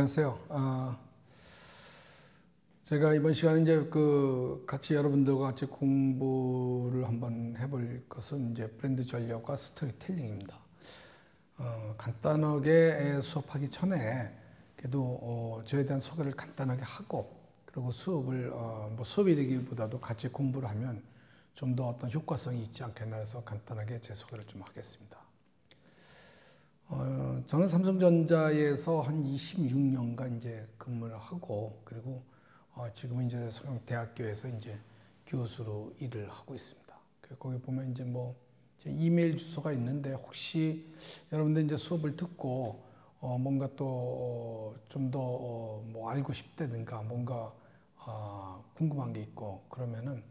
안녕하세요. 제가 이번 시간에 이제 같이 여러분들과 같이 공부를 한번 해볼 것은 이제 브랜드 전략과 스토리텔링입니다. 간단하게 수업하기 전에 그래도 저에 대한 소개를 간단하게 하고, 그리고 수업을 수업이라기보다도 같이 공부를 하면 좀 더 어떤 효과성이 있지 않겠나 해서 간단하게 제 소개를 좀 하겠습니다. 저는 삼성전자에서 한 26년간 이제 근무를 하고, 그리고 지금은 이제 성형대학교에서 이제 교수로 일을 하고 있습니다. 거기 보면 이제 제 이메일 주소가 있는데, 혹시 여러분들 이제 수업을 듣고 뭔가 또 좀 더 알고 싶다든가 뭔가 궁금한 게 있고 그러면은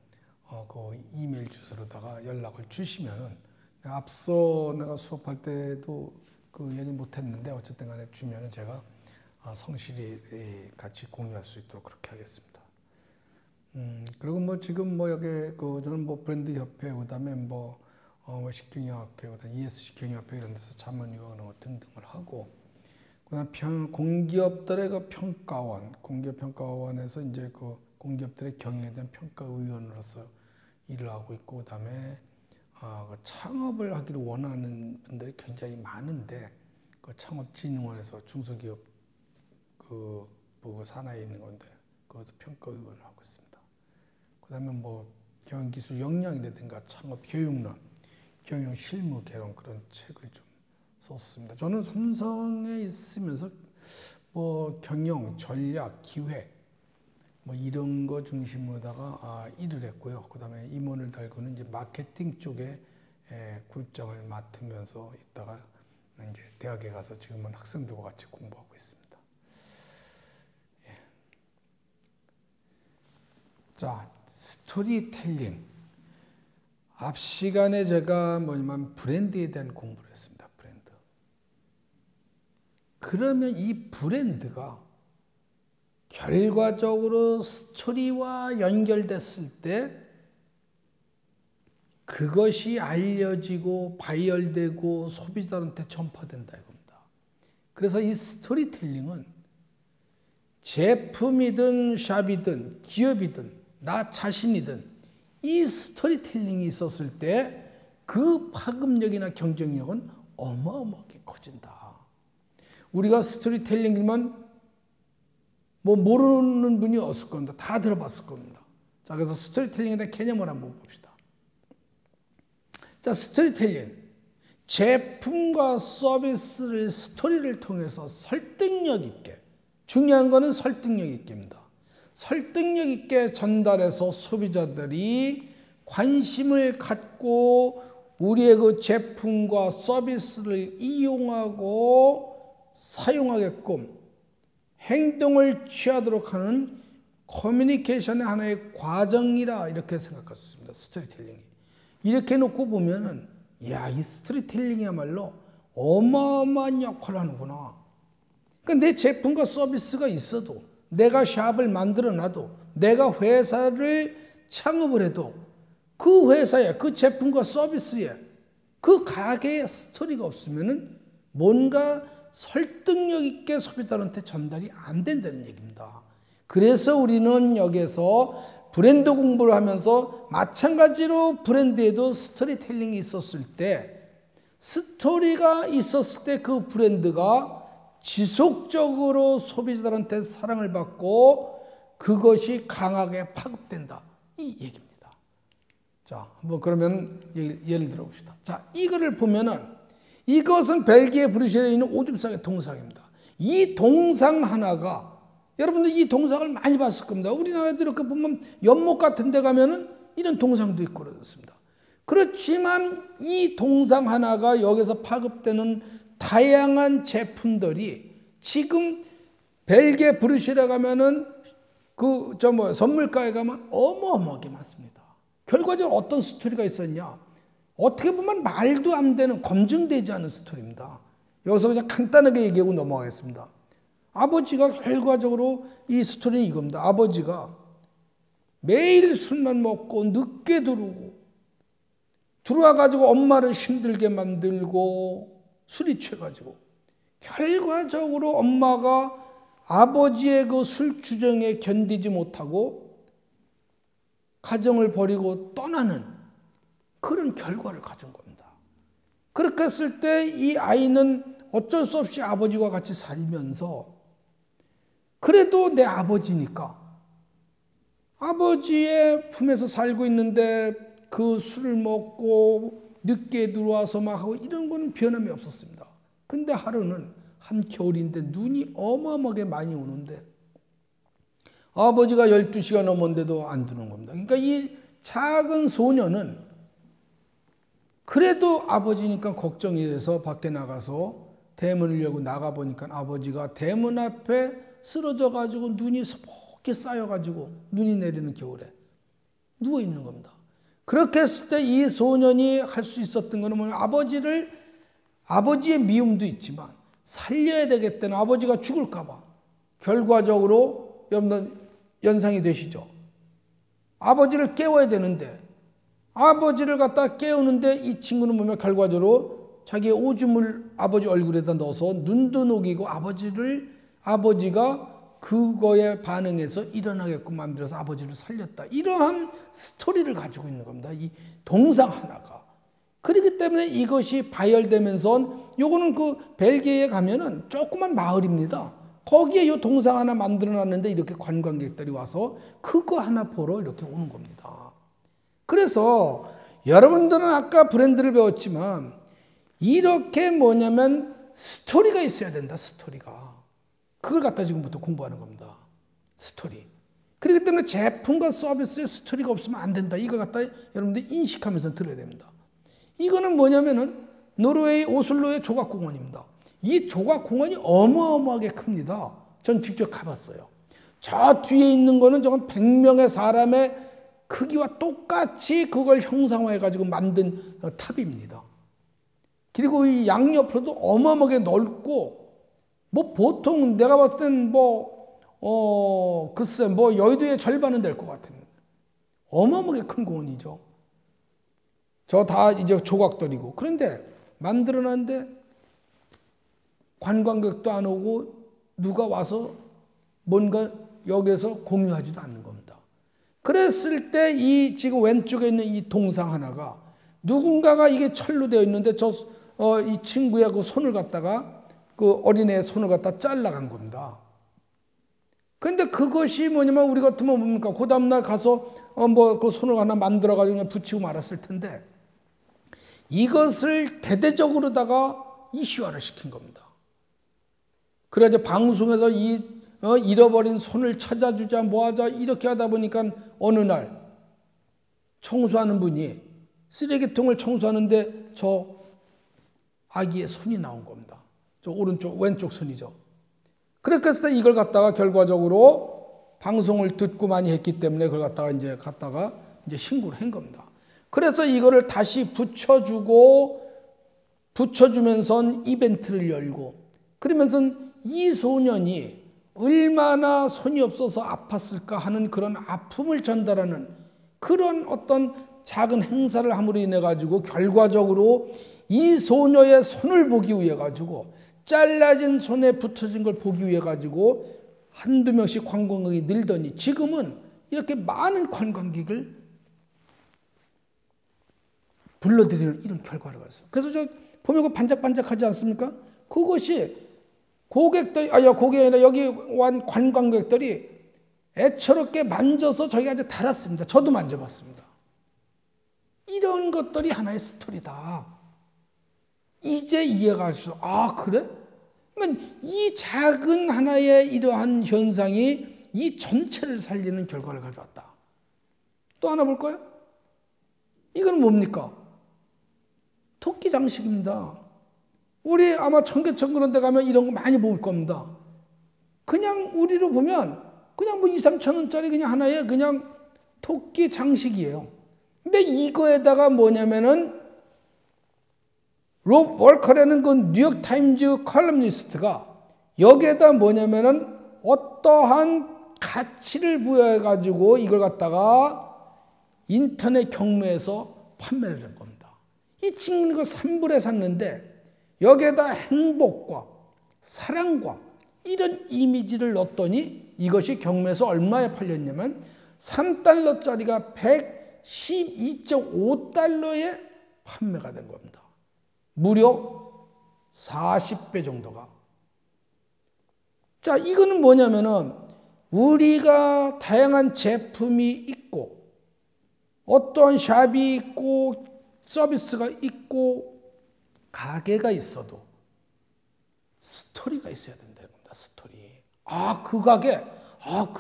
그 이메일 주소로다가 연락을 주시면은, 앞서 내가 수업할 때도 그 얘기를 못했는데 어쨌든 간에 주면은 제가 성실히 같이 공유할 수 있도록 그렇게 하겠습니다. 그리고 지금 여기 저는 브랜드 협회, 그다음에 식경영학회, 그다음에 ES 식경영학회 이런 데서 자문위원 등등을 하고, 그다음 공기업들의 평가원, 공기업 평가원에서 이제 공기업들의 경영에 대한 평가위원으로서 일을 하고 있고, 그다음에 창업을 하기를 원하는 분들이 굉장히 많은데, 창업진흥원에서 중소기업 산하에 있는 건데 거기서 평가위원을 하고 있습니다. 그다음에 경영기술 역량이라든가 창업 교육론, 경영 실무 개론 그런 책을 좀 썼습니다. 저는 삼성에 있으면서 경영, 전략, 기획 이런 거 중심으로다가 일을 했고요. 그다음에 임원을 달고는 이제 마케팅 쪽에 그룹장을 맡으면서 있다가 이제 대학에 가서 지금은 학생들과 같이 공부하고 있습니다. 자, 스토리텔링. 앞 시간에 제가 브랜드에 대한 공부를 했습니다. 브랜드. 그러면 이 브랜드가 결과적으로 스토리와 연결됐을 때 그것이 알려지고 바이럴되고 소비자한테 전파된다 이겁니다. 그래서 이 스토리텔링은 제품이든 샵이든 기업이든 나 자신이든 이 스토리텔링이 있었을 때 그 파급력이나 경쟁력은 어마어마하게 커진다. 우리가 스토리텔링이면 모르는 분이 없을 겁니다. 다 들어봤을 겁니다. 자, 그래서 스토리텔링에 대한 개념을 한번 봅시다. 자, 스토리텔링. 제품과 서비스를 스토리를 통해서 설득력 있게, 중요한 거는 설득력 있게입니다. 설득력 있게 전달해서 소비자들이 관심을 갖고 우리의 그 제품과 서비스를 이용하고 사용하게끔 행동을 취하도록 하는 커뮤니케이션의 하나의 과정이라 이렇게 생각할 수 있습니다. 스토리텔링이. 이렇게 놓고 보면은, 이 스토리텔링이야말로 어마어마한 역할을 하는구나. 그러니까 내 제품과 서비스가 있어도, 내가 샵을 만들어 놔도, 내가 회사를 창업을 해도 그 회사에, 그 제품과 서비스에, 그 가게에 스토리가 없으면은 뭔가 설득력 있게 소비자한테 전달이 안 된다는 얘기입니다. 그래서 우리는 여기서 브랜드 공부를 하면서 마찬가지로 브랜드에도 스토리텔링이 있었을 때, 스토리가 있었을 때 그 브랜드가 지속적으로 소비자들한테 사랑을 받고 그것이 강하게 파급된다. 이 얘기입니다. 자, 그러면 예를 들어 봅시다. 자, 이거를 보면은 이것은 벨기에 브뤼셀에 있는 오줌싸개 동상입니다. 이 동상 하나가, 여러분들 이 동상을 많이 봤을 겁니다. 우리나라도 이렇게 보면 연못 같은 데 가면은 이런 동상도 있고 그렇습니다. 그렇지만 이 동상 하나가 여기서 파급되는 다양한 제품들이 지금 벨기에 브뤼셀에 가면은 선물가에 가면 어마어마하게 많습니다. 결과적으로 어떤 스토리가 있었냐? 어떻게 보면 말도 안 되는, 검증되지 않은 스토리입니다. 여기서 그냥 간단하게 얘기하고 넘어가겠습니다. 아버지가 결과적으로 이 스토리는 이겁니다. 아버지가 매일 술만 먹고 늦게 들어와가지고 엄마를 힘들게 만들고 술이 취해가지고 결과적으로 엄마가 아버지의 그 술주정에 견디지 못하고 가정을 버리고 떠나는 그런 결과를 가진 겁니다. 그렇게 했을 때 이 아이는 어쩔 수 없이 아버지와 같이 살면서 그래도 내 아버지니까 아버지의 품에서 살고 있는데 그 술을 먹고 늦게 들어와서 막 하고 이런 건 변함이 없었습니다. 근데 하루는 한겨울인데 눈이 어마어마하게 많이 오는데 아버지가 12시가 넘었는데도 안 드는 겁니다. 그러니까 이 작은 소녀는 그래도 아버지니까 걱정이 돼서 밖에 나가서 대문을 열고 나가보니까 아버지가 대문 앞에 쓰러져가지고 눈이 소복히 쌓여가지고 눈이 내리는 겨울에 누워있는 겁니다. 그렇게 했을 때 이 소년이 할 수 있었던 것은 뭐냐면 아버지의 미움도 있지만 살려야 되겠다는 아버지가 죽을까봐 결과적으로 여러분 연상이 되시죠? 아버지를 깨워야 되는데 아버지를 갖다 깨우는데 이 친구는 보면 결과적으로 자기의 오줌을 아버지 얼굴에다 넣어서 눈도 녹이고 아버지가 그거에 반응해서 일어나게끔 만들어서 아버지를 살렸다. 이러한 스토리를 가지고 있는 겁니다. 이 동상 하나가. 그렇기 때문에 이것이 발열되면서 요거는 그 벨기에에 가면은 조그만 마을입니다. 거기에 이 동상 하나 만들어 놨는데 이렇게 관광객들이 와서 그거 하나 보러 이렇게 오는 겁니다. 그래서 여러분들은 아까 브랜드를 배웠지만 이렇게 뭐냐면 스토리가 있어야 된다. 스토리가. 그걸 갖다 지금부터 공부하는 겁니다. 스토리. 그렇기 때문에 제품과 서비스에 스토리가 없으면 안 된다. 이걸 갖다 여러분들 인식하면서 들어야 됩니다. 이거는 뭐냐면은 노르웨이 오슬로의 조각공원입니다. 이 조각공원이 어마어마하게 큽니다. 전 직접 가봤어요. 저 뒤에 있는 거는 저건 100명의 사람의 크기와 똑같이 그걸 형상화해가지고 만든 탑입니다. 그리고 이 양옆으로도 어마어마하게 넓고 뭐 보통 내가 봤을 땐 글쎄 여의도의 절반은 될 것 같아요. 어마어마하게 큰 공원이죠. 저 다 이제 조각들이고. 그런데 만들어놨는데 관광객도 안 오고 누가 와서 뭔가 여기서 공유하지도 않는 겁니다. 그랬을 때 이 지금 왼쪽에 있는 이 동상 하나가 누군가가 이게 철로 되어 있는데 이 친구의 그 손을 갖다가 그 어린애의 손을 갖다 잘라간 겁니다. 근데 그것이 뭐냐면 우리 같으면 뭡니까? 그 다음날 가서 그 손을 하나 만들어가지고 그냥 붙이고 말았을 텐데 이것을 대대적으로다가 이슈화를 시킨 겁니다. 그래서 방송에서 잃어버린 손을 찾아주자 뭐하자 이렇게 하다 보니까 어느 날 청소하는 분이 쓰레기통을 청소하는데 저 아기의 손이 나온 겁니다. 저 왼쪽 손이죠. 그래서 이걸 갖다가 결과적으로 방송을 듣고 많이 했기 때문에 그걸 갖다가 이제 신고를 한 겁니다. 그래서 이거를 다시 붙여주면서 이벤트를 열고 그러면서 이 소년이 얼마나 손이 없어서 아팠을까 하는 그런 아픔을 전달하는 그런 어떤 작은 행사를 함으로 인해 가지고 결과적으로 이 소녀의 손을 보기 위해 가지고 잘라진 손에 붙어진 걸 보기 위해 가지고 한두 명씩 관광객이 늘더니 지금은 이렇게 많은 관광객을 불러들이는 이런 결과를 가졌어요. 그래서 저 보면 반짝반짝하지 않습니까? 그것이 고객이 아니라 여기 온 관광객들이 애처롭게 만져서 저희가 이제 달았습니다. 저도 만져봤습니다. 이런 것들이 하나의 스토리다. 이제 이해가 갈 수, 그래? 그러니까 이 작은 하나의 이러한 현상이 이 전체를 살리는 결과를 가져왔다. 또 하나 볼까요? 이건 뭡니까? 토끼 장식입니다. 우리 아마 청계천 그런 데 가면 이런 거 많이 볼 겁니다. 그냥 우리로 보면 그냥 2, 3천 원짜리 그냥 하나의 그냥 토끼 장식이에요. 근데 이거에다가 뭐냐면은 롭 월커라는 그 뉴욕타임즈 컬럼니스트가 여기에다 뭐냐면은 어떠한 가치를 부여해가지고 이걸 갖다가 인터넷 경매에서 판매를 한 겁니다. 이 친구는 그 3불에 샀는데 여기에다 행복과 사랑과 이런 이미지를 넣었더니 이것이 경매에서 얼마에 팔렸냐면 3달러짜리가 112.5달러에 판매가 된 겁니다. 무려 40배 정도가. 자, 이거는 뭐냐면은 우리가 다양한 제품이 있고 어떠한 샵이 있고 서비스가 있고 가게가 있어도 스토리가 있어야 된다는 겁니다. 스토리. 아, 그 가게, 아,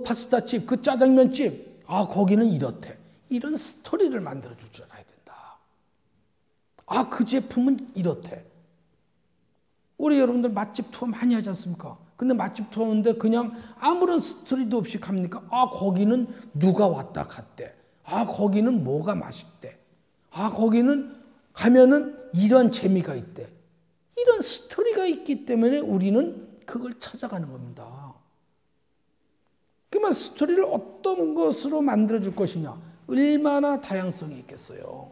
파스타집, 그 짜장면집, 아, 거기는 이렇대. 이런 스토리를 만들어 줄 줄 알아야 된다. 아, 그 제품은 이렇대. 우리 여러분들 맛집 투어 많이 하지 않습니까? 근데 맛집 투어 하는데 그냥 아무런 스토리도 없이 갑니까? 아, 거기는 누가 왔다 갔대. 아, 거기는 뭐가 맛있대. 아, 거기는 가면은 이런 재미가 있대. 이런 스토리가 있기 때문에 우리는 그걸 찾아가는 겁니다. 그러면 스토리를 어떤 것으로 만들어줄 것이냐? 얼마나 다양성이 있겠어요.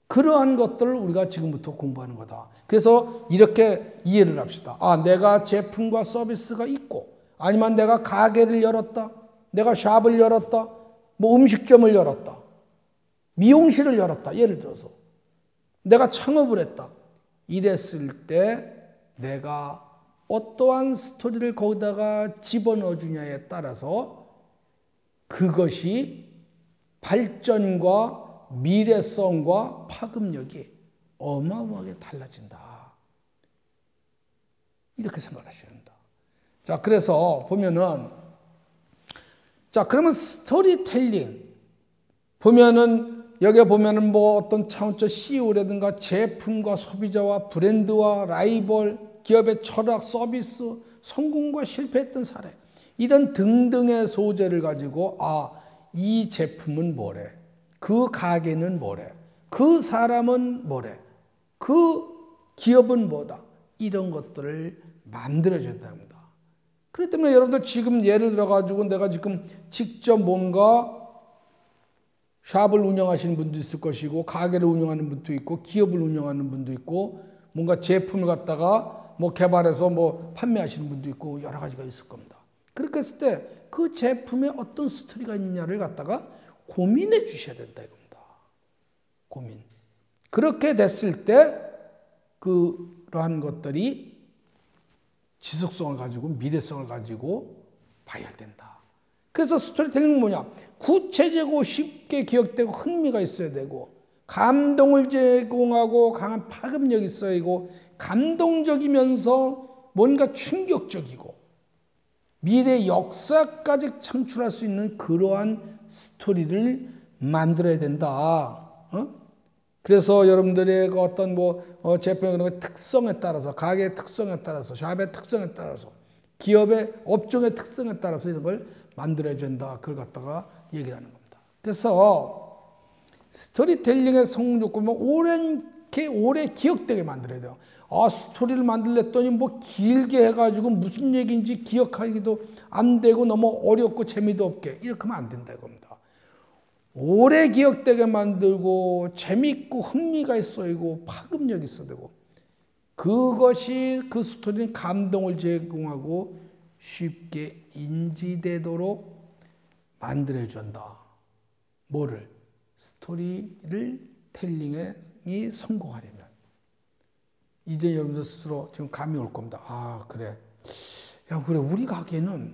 그러한 것들을 우리가 지금부터 공부하는 거다. 그래서 이렇게 이해를 합시다. 아, 내가 제품과 서비스가 있고, 아니면 내가 가게를 열었다, 내가 샵을 열었다, 뭐 음식점을 열었다, 미용실을 열었다. 예를 들어서 내가 창업을 했다. 이랬을 때 내가 어떠한 스토리를 거기다가 집어넣어 주냐에 따라서 그것이 발전과 미래성과 파급력이 어마어마하게 달라진다. 이렇게 생각하셔야 한다. 자, 그래서 보면은, 자, 그러면 스토리텔링 보면은, 여기에 보면은 뭐 어떤 차원적 CEO라든가 제품과 소비자와 브랜드와 라이벌, 기업의 철학, 서비스, 성공과 실패했던 사례, 이런 등등의 소재를 가지고, 아, 이 제품은 뭐래? 그 가게는 뭐래? 그 사람은 뭐래? 그 기업은 뭐다? 이런 것들을 만들어줘야 합니다. 그렇기 때문에 여러분들 지금 예를 들어가지고 내가 지금 직접 뭔가 샵을 운영하시는 분도 있을 것이고, 가게를 운영하는 분도 있고, 기업을 운영하는 분도 있고, 뭔가 제품을 갖다가 뭐 개발해서 뭐 판매하시는 분도 있고, 여러 가지가 있을 겁니다. 그렇게 했을 때 그 제품에 어떤 스토리가 있느냐를 갖다가 고민해 주셔야 된다 이겁니다. 고민. 그렇게 됐을 때 그러한 것들이 지속성을 가지고 미래성을 가지고 봐야 된다. 그래서 스토리텔링은 뭐냐? 구체적이고 쉽게 기억되고 흥미가 있어야 되고, 감동을 제공하고 강한 파급력이 있어야 되고, 감동적이면서 뭔가 충격적이고 미래 역사까지 창출할 수 있는 그러한 스토리를 만들어야 된다. 그래서 여러분들의 그 어떤 제품의 특성에 따라서, 가게의 특성에 따라서, 샵의 특성에 따라서, 기업의 업종의 특성에 따라서 이런 걸 만들어야 된다. 그걸 갖다가 얘기를 하는 겁니다. 그래서 스토리텔링의 성공 조건은 오래 기억되게 만들어야 돼요. 아, 스토리를 만들랬더니 뭐 길게 해가지고 무슨 얘기인지 기억하기도 안 되고 너무 어렵고 재미도 없게 이렇게 하면 안 된다 이겁니다. 오래 기억되게 만들고 재미있고 흥미가 있어야 되고 파급력이 있어야 되고, 그것이 그 스토리는 감동을 제공하고 쉽게 인지되도록 만들어준다. 뭐를? 스토리를 텔링이 성공하려면. 이제 여러분들 스스로 지금 감이 올 겁니다. 아, 그래. 야, 그래. 우리 가게는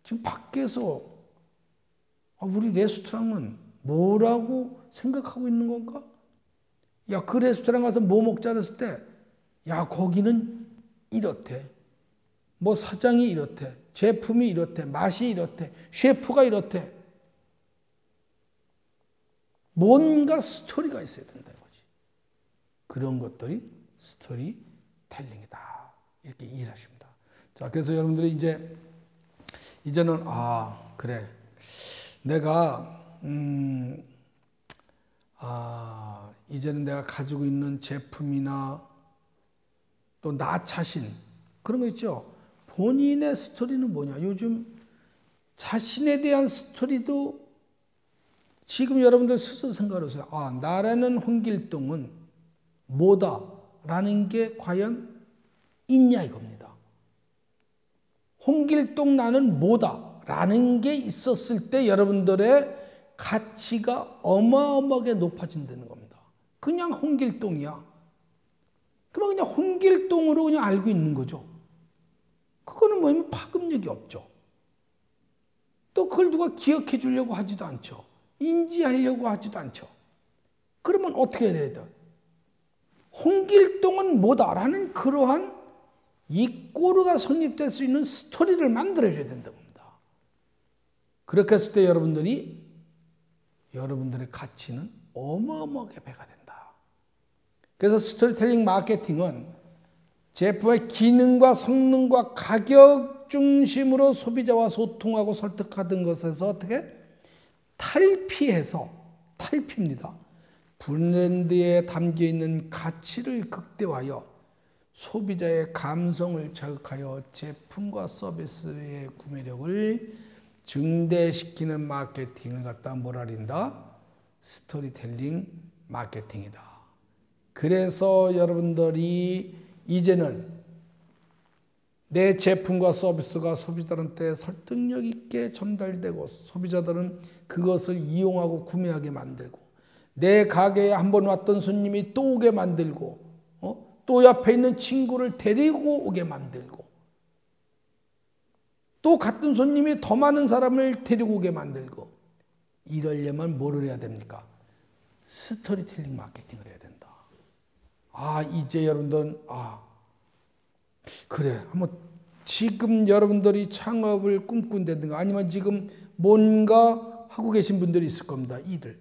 지금 밖에서 우리 레스토랑은 뭐라고 생각하고 있는 건가? 야, 그 레스토랑 가서 뭐 먹자 그랬을 때, 야, 거기는 이렇대. 뭐 사장이 이렇대. 제품이 이렇대. 맛이 이렇대. 셰프가 이렇대. 뭔가 스토리가 있어야 된다 이거지. 그런 것들이 스토리텔링이다. 이렇게 이해를 하십니다. 자, 그래서 여러분들이 이제는 그래. 내가 이제는 내가 가지고 있는 제품이나 또 나 자신 그런 거 있죠. 본인의 스토리는 뭐냐? 요즘 자신에 대한 스토리도 지금 여러분들 스스로 생각해보세요. 나라는 홍길동은 뭐다? 라는 게 과연 있냐 이겁니다. 홍길동 나는 뭐다 라는 게 있었을 때 여러분들의 가치가 어마어마하게 높아진다는 겁니다. 그냥 홍길동이야. 그러면 그냥 홍길동으로 그냥 알고 있는 거죠. 그거는 뭐냐면 파급력이 없죠. 또 그걸 누가 기억해 주려고 하지도 않죠. 인지하려고 하지도 않죠. 그러면 어떻게 해야 돼요? 홍길동은 뭐다라는 그러한 이 꼬르가 성립될 수 있는 스토리를 만들어줘야 된다고 합니다. 그렇게 했을 때 여러분들의 가치는 어마어마하게 배가 된다. 그래서 스토리텔링 마케팅은 제품의 기능과 성능과 가격 중심으로 소비자와 소통하고 설득하던 것에서 어떻게 탈피입니다. 브랜드에 담겨있는 가치를 극대화하여 소비자의 감성을 자극하여 제품과 서비스의 구매력을 증대시키는 마케팅을 갖다 뭐라 한다? 스토리텔링 마케팅이다. 그래서 여러분들이 이제는 내 제품과 서비스가 소비자들한테 설득력 있게 전달되고 소비자들은 그것을 이용하고 구매하게 만들고 내 가게에 한번 왔던 손님이 또 오게 만들고 또 옆에 있는 친구를 데리고 오게 만들고 또 같은 손님이 더 많은 사람을 데리고 오게 만들고 이러려면 뭐를 해야 됩니까? 스토리텔링 마케팅을 해야 된다. 이제 여러분들은 그래 한번 지금 여러분들이 창업을 꿈꾼다든가 아니면 지금 뭔가 하고 계신 분들이 있을 겁니다. 일을.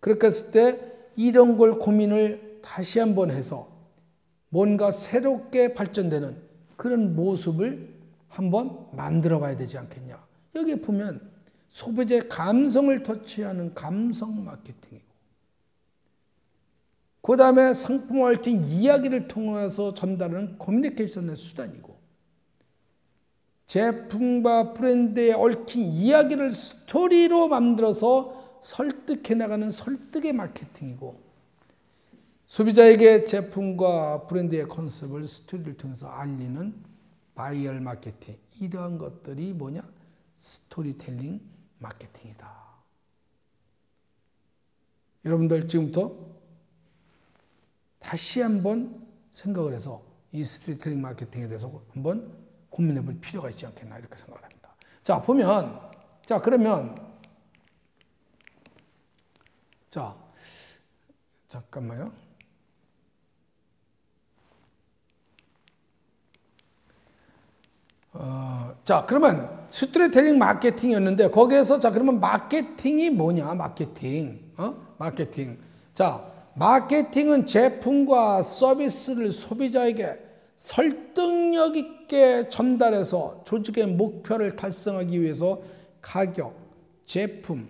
그렇게 했을 때 이런 걸 고민을 다시 한번 해서 뭔가 새롭게 발전되는 그런 모습을 한번 만들어 봐야 되지 않겠냐. 여기에 보면 소비자의 감성을 터치하는 감성 마케팅이고 그 다음에 상품과 얽힌 이야기를 통해서 전달하는 커뮤니케이션의 수단이고 제품과 브랜드에 얽힌 이야기를 스토리로 만들어서 설득해 나가는 설득의 마케팅이고 소비자에게 제품과 브랜드의 컨셉을 스토리를 통해서 알리는 바이럴 마케팅 이러한 것들이 뭐냐? 스토리텔링 마케팅이다. 여러분들 지금부터 다시 한번 생각을 해서 이 스토리텔링 마케팅에 대해서 한번 고민해 볼 필요가 있지 않겠나 이렇게 생각을 합니다. 자, 보면 그러면 잠깐만요. 그러면 스토리텔링 마케팅이었는데 거기에서 그러면 마케팅이 뭐냐? 마케팅. 마케팅은 제품과 서비스를 소비자에게 설득력 있게 전달해서 조직의 목표를 달성하기 위해서 가격, 제품,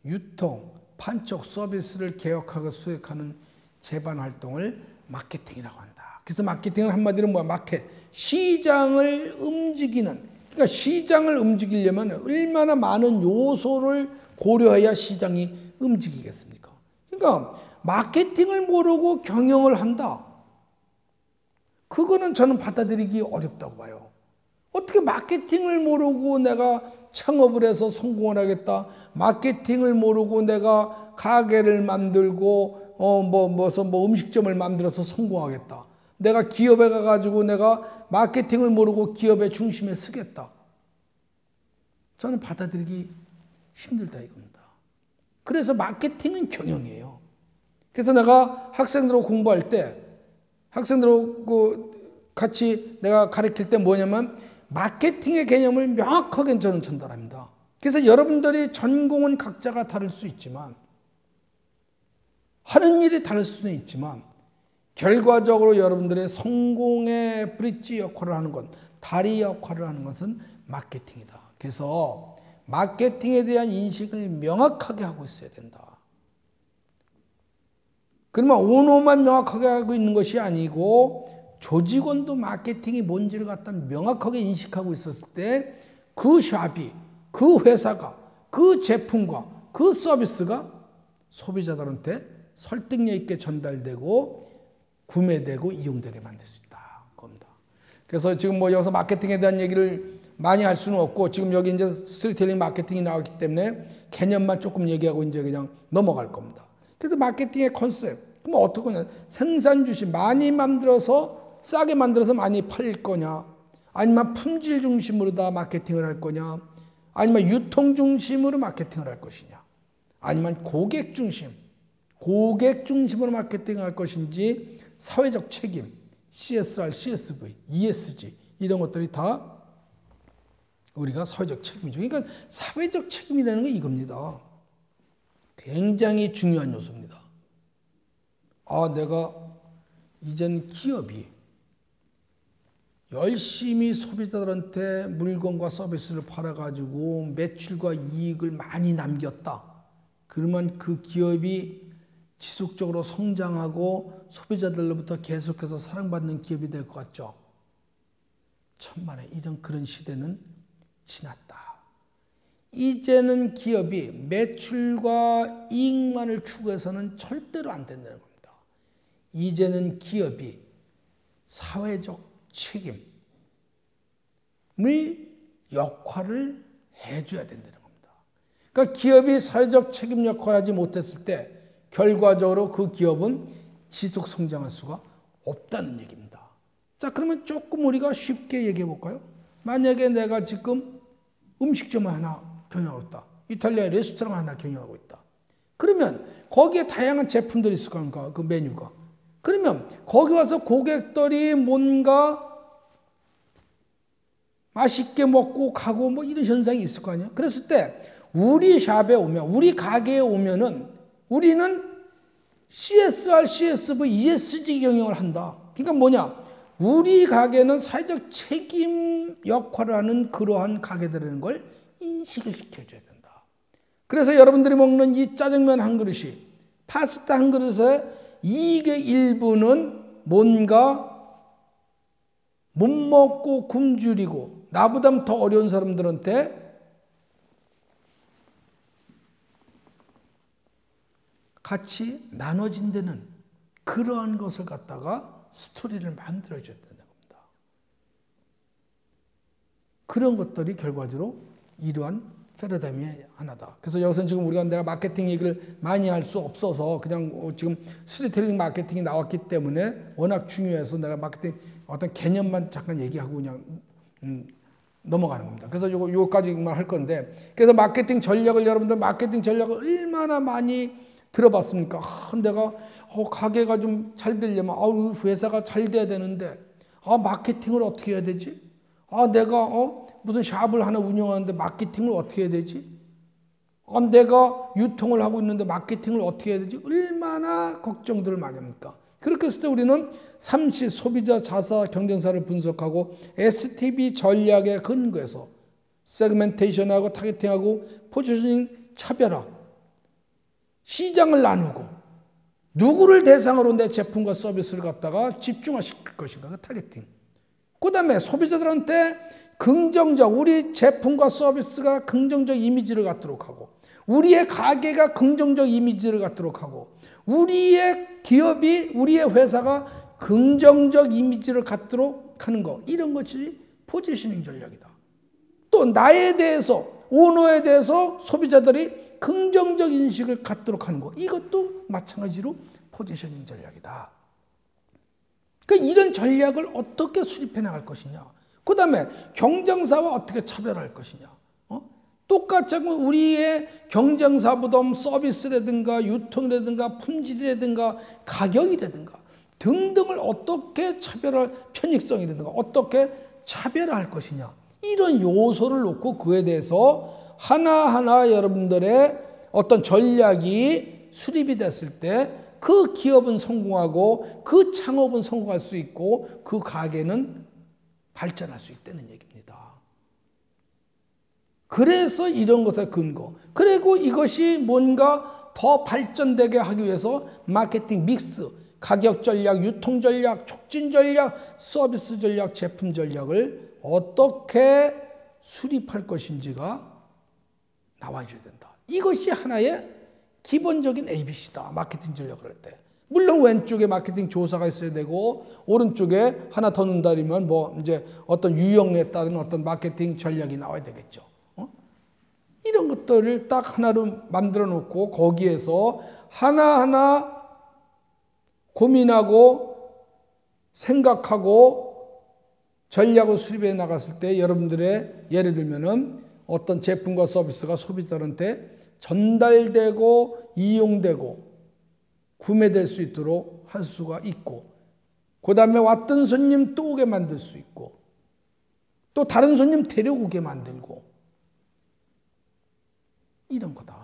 유통, 판촉, 서비스를 개혁하고 수익하는 제반 활동을 마케팅이라고 한다. 그래서 마케팅은 한마디로 시장을 움직이는, 그러니까 시장을 움직이려면 얼마나 많은 요소를 고려해야 시장이 움직이겠습니까? 그러니까 마케팅을 모르고 경영을 한다. 그거는 저는 받아들이기 어렵다고 봐요. 어떻게 마케팅을 모르고 내가 창업을 해서 성공을 하겠다. 마케팅을 모르고 내가 가게를 만들고 음식점을 만들어서 성공하겠다. 내가 기업에 가가지고 내가 마케팅을 모르고 기업의 중심에 서겠다. 저는 받아들이기 힘들다 이겁니다. 그래서 마케팅은 경영이에요. 그래서 내가 학생들하고 공부할 때 학생들하고 같이 내가 가르칠 때 뭐냐면 마케팅의 개념을 명확하게 저는 전달합니다. 그래서 여러분들이 전공은 각자가 다를 수 있지만 하는 일이 다를 수는 있지만 결과적으로 여러분들의 성공의 브릿지 역할을 하는 것, 다리 역할을 하는 것은 마케팅이다. 그래서 마케팅에 대한 인식을 명확하게 하고 있어야 된다. 그러면 오너만 명확하게 하고 있는 것이 아니고 조직원도 마케팅이 뭔지를 갖다 명확하게 인식하고 있었을 때 그 샵이, 그 회사가, 그 제품과 그 서비스가 소비자들한테 설득력 있게 전달되고 구매되고 이용되게 만들 수 있다. 겁니다. 그래서 지금 뭐 여기서 마케팅에 대한 얘기를 많이 할 수는 없고, 지금 여기 이제 스토리텔링 마케팅이 나왔기 때문에 개념만 조금 얘기하고 이제 그냥 넘어갈 겁니다. 그래서 마케팅의 컨셉, 그럼 어떻게 하냐? 생산 중심, 많이 만들어서 싸게 만들어서 많이 팔릴 거냐? 아니면 품질 중심으로 다 마케팅을 할 거냐? 아니면 유통 중심으로 마케팅을 할 것이냐? 아니면 고객 중심으로 마케팅을 할 것인지, 사회적 책임, CSR, CSV, ESG 이런 것들이 다 우리가 사회적 책임이죠. 그러니까 사회적 책임이라는 게 이겁니다. 굉장히 중요한 요소입니다. 내가 이젠 기업이 열심히 소비자들한테 물건과 서비스를 팔아가지고 매출과 이익을 많이 남겼다. 그러면 그 기업이 지속적으로 성장하고 소비자들로부터 계속해서 사랑받는 기업이 될 것 같죠? 천만에, 이전 그런 시대는 지났다. 이제는 기업이 매출과 이익만을 추구해서는 절대로 안 된다는 겁니다. 이제는 기업이 사회적 책임을 역할을 해줘야 된다는 겁니다. 그러니까 기업이 사회적 책임 역할을 하지 못했을 때 결과적으로 그 기업은 지속 성장할 수가 없다는 얘기입니다. 자, 그러면 조금 우리가 쉽게 얘기해 볼까요? 만약에 내가 지금 음식점을 하나 경영하고 있다. 이탈리아 레스토랑 하나 경영하고 있다. 그러면 거기에 다양한 제품들이 있을 거니까, 그 메뉴가. 그러면 거기 와서 고객들이 뭔가 맛있게 먹고 가고 뭐 이런 현상이 있을 거 아니에요? 그랬을 때 우리 샵에 오면, 우리 가게에 오면은 우리는 CSR, CSV, ESG 경영을 한다. 그러니까 뭐냐? 우리 가게는 사회적 책임 역할을 하는 그러한 가게들이라는 걸 인식을 시켜줘야 된다. 그래서 여러분들이 먹는 이 짜장면 한 그릇이, 파스타 한 그릇에 이익의 일부는 뭔가 못 먹고 굶주리고 나보다 더 어려운 사람들한테 같이 나눠진다는 그러한 것을 갖다가 스토리를 만들어줘야 된다는 겁니다. 그런 것들이 결과적으로 이러한 패러다임의 하나다. 그래서 여기서 지금 우리가 내가 마케팅 얘기를 많이 할 수 없어서 그냥 지금 스토리텔링 마케팅이 나왔기 때문에 워낙 중요해서 내가 마케팅 어떤 개념만 잠깐 얘기하고 그냥 넘어가는 겁니다. 그래서 요거까지만 할 건데, 그래서 마케팅 전략을, 여러분들 마케팅 전략을 얼마나 많이 들어봤습니까? 내가 가게가 좀 잘 되려면 회사가 잘 돼야 되는데 마케팅을 어떻게 해야 되지? 내가 무슨 샵을 하나 운영하는데 마케팅을 어떻게 해야 되지? 내가 유통을 하고 있는데 마케팅을 어떻게 해야 되지? 얼마나 걱정들을 많이 합니까? 그렇게 했을 때 우리는 삼시 소비자 자사 경쟁사를 분석하고 STB 전략에 근거해서 세그멘테이션하고 타겟팅하고 포지셔닝 차별화, 시장을 나누고 누구를 대상으로 내 제품과 서비스를 갖다가 집중화시킬 것인가, 그 타겟팅. 그 다음에 소비자들한테 긍정적, 우리 제품과 서비스가 긍정적 이미지를 갖도록 하고, 우리의 가게가 긍정적 이미지를 갖도록 하고, 우리의 기업이, 우리의 회사가 긍정적 이미지를 갖도록 하는 거, 이런 것이 포지셔닝 전략이다. 또 나에 대해서, 오너에 대해서 소비자들이 긍정적 인식을 갖도록 하는 거, 이것도 마찬가지로 포지셔닝 전략이다. 그러니까 이런 전략을 어떻게 수립해 나갈 것이냐, 그 다음에 경쟁사와 어떻게 차별할 것이냐. 똑같이 우리의 경쟁사보다 서비스라든가 유통이라든가 품질이라든가 가격이라든가 등등을 어떻게 차별할, 편익성이라든가 어떻게 차별할 것이냐, 이런 요소를 놓고 그에 대해서 하나하나 여러분들의 어떤 전략이 수립이 됐을 때 그 기업은 성공하고 그 창업은 성공할 수 있고 그 가게는 발전할 수 있다는 얘기입니다. 그래서 이런 것의 근거, 그리고 이것이 뭔가 더 발전되게 하기 위해서 마케팅 믹스, 가격 전략, 유통 전략, 촉진 전략, 서비스 전략, 제품 전략을 어떻게 수립할 것인지가 나와줘야 된다. 이것이 하나의 기본적인 ABC다. 마케팅 전략을 할 때. 물론 왼쪽에 마케팅 조사가 있어야 되고 오른쪽에 하나 더 넣는다면 뭐 이제 어떤 유형에 따른 어떤 마케팅 전략이 나와야 되겠죠. 이런 것들을 딱 하나로 만들어 놓고 거기에서 하나하나 고민하고 생각하고 전략을 수립해 나갔을 때 여러분들의 예를 들면은 어떤 제품과 서비스가 소비자들한테 전달되고 이용되고 구매될 수 있도록 할 수가 있고, 그 다음에 왔던 손님 또 오게 만들 수 있고, 또 다른 손님 데려오게 만들고, 이런 거다.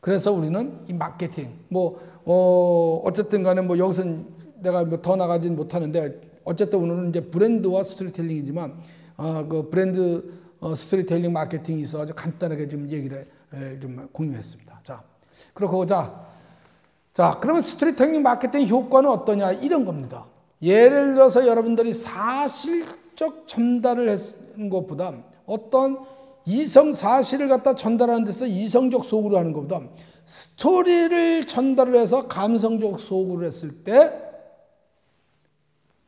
그래서 우리는 이 마케팅, 어쨌든 간에 여기서 내가 더 나가진 못하는데, 어쨌든 오늘은 이제 브랜드와 스토리텔링이지만, 그 브랜드 스토리텔링 마케팅이 있어가지고 간단하게 좀 얘기를 좀 공유했습니다. 그러면 스토리텔링 마케팅 효과는 어떠냐? 이런 겁니다. 예를 들어서 여러분들이 사실적 전달을 하는 것보다 어떤 사실을 갖다 전달하는 데서 이성적 소구를 하는 것보다 스토리를 전달을 해서 감성적 소구를 했을 때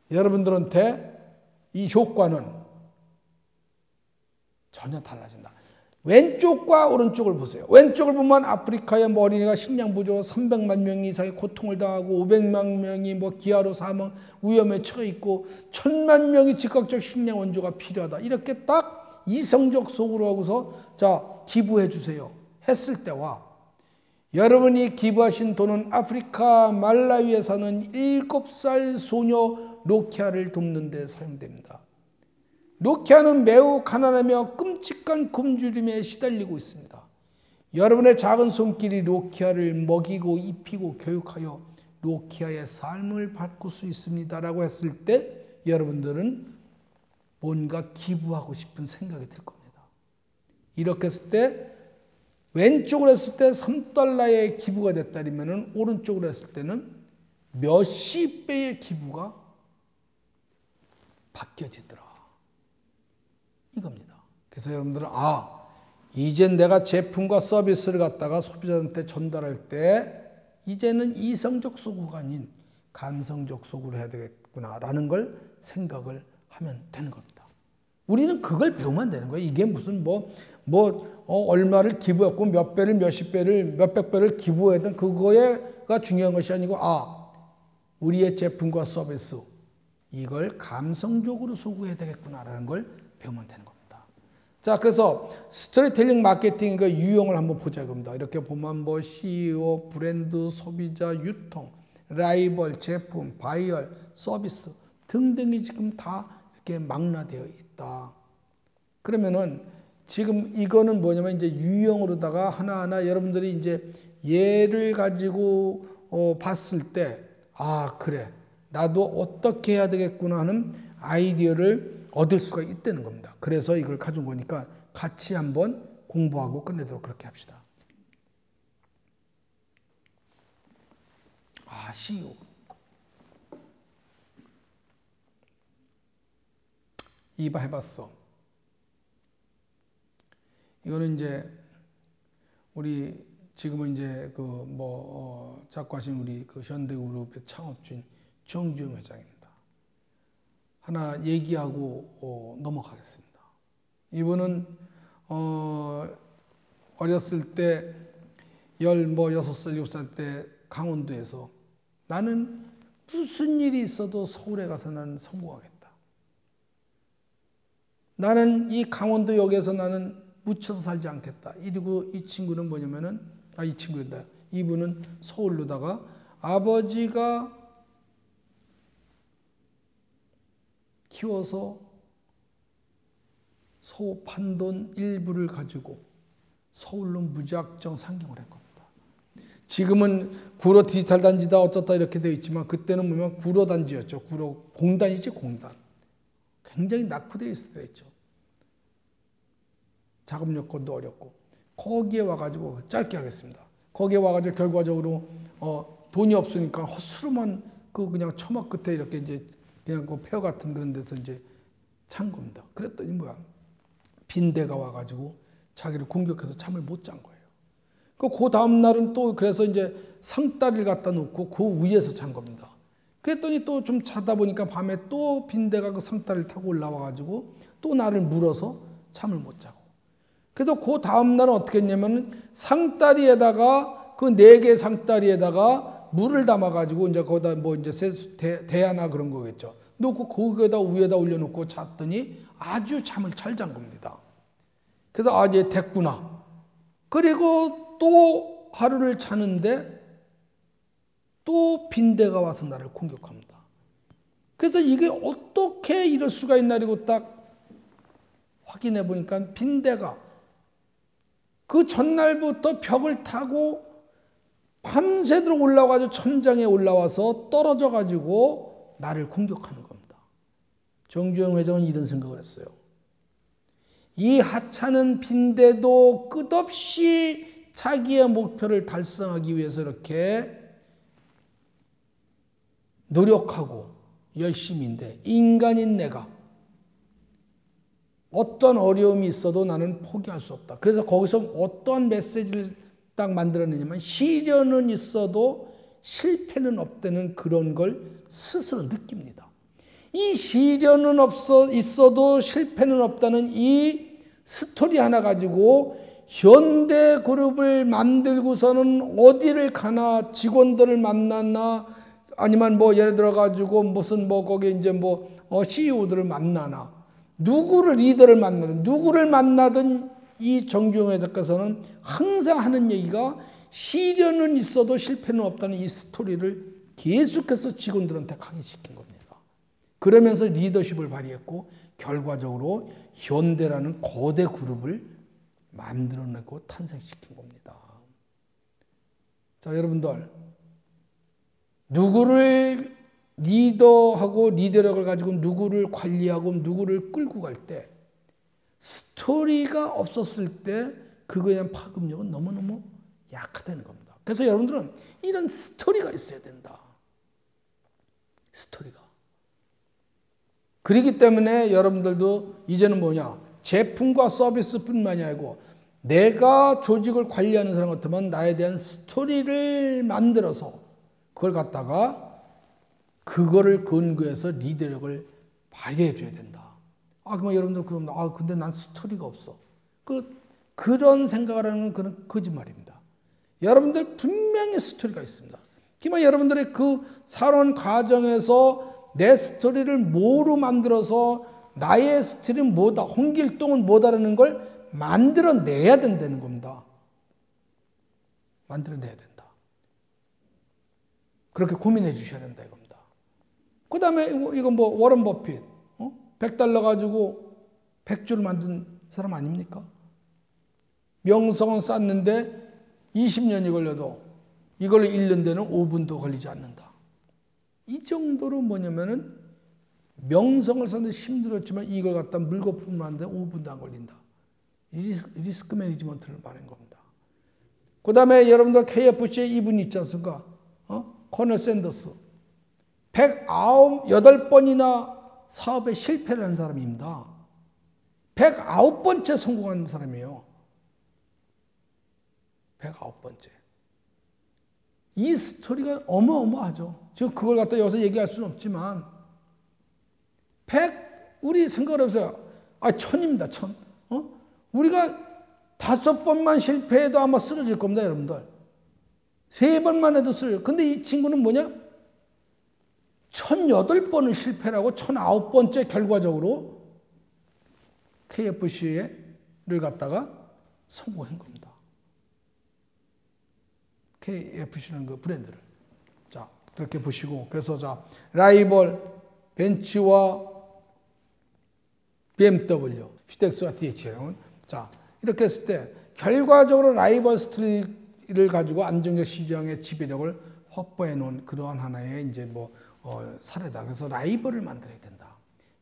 여러분들한테 이 효과는 전혀 달라진다. 왼쪽과 오른쪽을 보세요. 왼쪽을 보면 아프리카의 어린이가 식량 부족, 300만 명 이상의 고통을 당하고 500만 명이 기아로 사망 위험에 처해 있고 1000만 명이 즉각적 식량 원조가 필요하다. 이렇게 딱 이성적 소구로 하고서 기부해 주세요 했을 때와 여러분이 기부하신 돈은 아프리카 말라위에 사는 7살 소녀 로키아를 돕는 데 사용됩니다. 로키아는 매우 가난하며 끔찍한 굶주림에 시달리고 있습니다. 여러분의 작은 손길이 로키아를 먹이고 입히고 교육하여 로키아의 삶을 바꿀 수 있습니다 라고 했을 때 여러분들은 뭔가 기부하고 싶은 생각이 들 겁니다. 이렇게 했을 때 왼쪽으로 했을 때 3달러의 기부가 됐다면 오른쪽으로 했을 때는 몇십 배의 기부가 바뀌어지더라. 이겁니다. 그래서 여러분들은 이젠 내가 제품과 서비스를 갖다가 소비자한테 전달할 때 이제는 이성적 소구가 아닌 감성적 소구를 해야 되겠구나라는 걸 생각을 하면 되는 겁니다. 우리는 그걸 배우면 되는 거예요. 이게 무슨 얼마를 기부했고 몇 배를 몇십 배를 몇백 배를 기부했던 그거가 중요한 것이 아니고 우리의 제품과 서비스 이걸 감성적으로 소구해야 되겠구나라는 걸 배우면 되는 겁니다. 그래서 스토리텔링 마케팅 그 유형을 한번 보자 겁니다. 이렇게 보면 CEO, 브랜드, 소비자, 유통, 라이벌, 제품, 바이어, 서비스 등등이 지금 다 이렇게 망라되어 있다. 그러면은 지금 이거는 뭐냐면 이제 유형으로다가 하나하나 여러분들이 이제 예를 가지고 봤을 때 그래 나도 어떻게 해야 되겠구나 하는 아이디어를 얻을 수가 있다는 겁니다. 그래서 이걸 가져온 거니까 같이 한번 공부하고 끝내도록 그렇게 합시다. CEO. 이봐 해봤어. 이거는 이제 우리 지금은 이제 작가신 우리 그 현대그룹의 창업주인 정주영 회장입니다. 하나 얘기하고 넘어가겠습니다. 이분은 어렸을 때 6살, 7살 때 강원도에서 나는 무슨 일이 있어도 서울에 가서 나는 성공하겠다. 나는 이 강원도역에서 나는 묻혀서 살지 않겠다. 이리고 이 친구는 뭐냐면은 이분은 서울로다가 아버지가 키워서 소 판돈 일부를 가지고 서울로 무작정 상경을 한 겁니다. 지금은 구로 디지털 단지다 어쩌다 이렇게 되어 있지만 그때는 보면 구로 단지였죠. 구로 공단이지 공단. 굉장히 낙후되어 있었죠. 자금 여건도 어렵고 거기에 와가지고 짧게 하겠습니다. 거기에 와가지고 결과적으로 돈이 없으니까 헛수로만 그냥 처막 끝에 이렇게 이제 그냥 폐허 같은 그런 데서 이제 찬 겁니다. 그랬더니 빈대가 와가지고 자기를 공격해서 잠을 못 잔 거예요. 그 다음 날은 또 그래서 이제 상다리를 갖다 놓고 그 위에서 잔 겁니다. 그랬더니 또 좀 자다 보니까 밤에 또 빈대가 그 상다리를 타고 올라와가지고 또 나를 물어서 잠을 못 자고. 그래도 그 다음 날은 어떻게 했냐면 상다리에다가 그 4개 상다리에다가 물을 담아가지고 이제 거기다 뭐 이제 대야나 그런 거겠죠. 놓고 거기에다 위에다 올려놓고 잤더니 아주 잠을 잘 잔 겁니다. 그래서 아, 이제 됐구나. 그리고 또 하루를 자는데 또 빈대가 와서 나를 공격합니다. 그래서 이게 어떻게 이럴 수가 있나리고 딱 확인해 보니까 빈대가 그 전날부터 벽을 타고 밤새도록 올라가지고 천장에 올라와서 떨어져 가지고 나를 공격하는 겁니다. 정주영 회장은 이런 생각을 했어요. 이 하찮은 빈대도 끝없이 자기의 목표를 달성하기 위해서 이렇게 노력하고 열심인데 인간인 내가 어떤 어려움이 있어도 나는 포기할 수 없다. 그래서 거기서 어떤 메시지를 딱 만들어내냐면 시련은 있어도 실패는 없다는 그런 걸 스스로 느낍니다. 이 시련은 있어도 실패는 없다는 이 스토리 하나 가지고 현대 그룹을 만들고서는 어디를 가나 직원들을 만나나 아니면 뭐 예를 들어 가지고 무슨 뭐 거기 이제 뭐 CEO들을 만나나 누구를 리더를 만나든 누구를 만나든 이 정주영 회장께서는 항상 하는 얘기가 시련은 있어도 실패는 없다는 이 스토리를 계속해서 직원들한테 강의시킨 겁니다. 그러면서 리더십을 발휘했고 결과적으로 현대라는 거대 그룹을 만들어내고 탄생시킨 겁니다. 자, 여러분들 누구를 리더하고 리더력을 가지고 누구를 관리하고 누구를 끌고 갈 때 스토리가 없었을 때 그거에 대한 파급력은 너무너무 약하다는 겁니다. 그래서 여러분들은 이런 스토리가 있어야 된다. 스토리가. 그렇기 때문에 여러분들도 이제는 뭐냐? 제품과 서비스뿐만이 아니고 내가 조직을 관리하는 사람 같으면 나에 대한 스토리를 만들어서 그걸 갖다가 그거를 근거해서 리더력을 발휘해 줘야 된다. 그러면 여러분들 그러면 근데 난 스토리가 없어. 그런 생각을 하는 그런 거짓말입니다. 여러분들 분명히 스토리가 있습니다. 그러면 여러분들의 그 살아온 과정에서 내 스토리를 뭐로 만들어서 나의 스토리는 뭐다, 홍길동은 뭐다라는 걸 만들어내야 된다는 겁니다. 만들어내야 된다. 그렇게 고민해 주셔야 된다 이겁니다. 그 다음에 이거 뭐 워런 버핏 $100 가지고 100주를 만든 사람 아닙니까? 명성은 쌓는데 20년이 걸려도 이걸 잃는 데는 5분도 걸리지 않는다. 이 정도로 뭐냐면은 명성을 쌓는데 힘들었지만 이걸 갖다 물거품을 하는데 5분도 안 걸린다. 리스크 매니지먼트를 말한 겁니다. 그 다음에 여러분들 KFC에 이분 있지 않습니까? 코널 샌더스. 198번이나 사업에 실패를 한 사람입니다. 109번째 성공한 사람이에요. 109번째. 이 스토리가 어마어마하죠. 지금 그걸 갖다 여기서 얘기할 수는 없지만 우리 생각을 해보세요. 1000입니다. 1000. 우리가 5번만 실패해도 아마 쓰러질 겁니다. 여러분들. 3번만 해도 쓰러져요. 근데 이 친구는 뭐냐? 1008번을 실패하고 1009번째 결과적으로 KFC를 갖다가 성공한 겁니다. KFC는 그 브랜드를. 자, 그렇게 보시고. 그래서 자, 라이벌, 벤츠와 BMW, 휘텍스와 DHL은 자, 이렇게 했을 때 결과적으로 라이벌 스토리를 가지고 안정적 시장의 지배력을 확보해 놓은 그러한 하나의 이제 뭐 사례다. 그래서 라이벌을 만들어야 된다.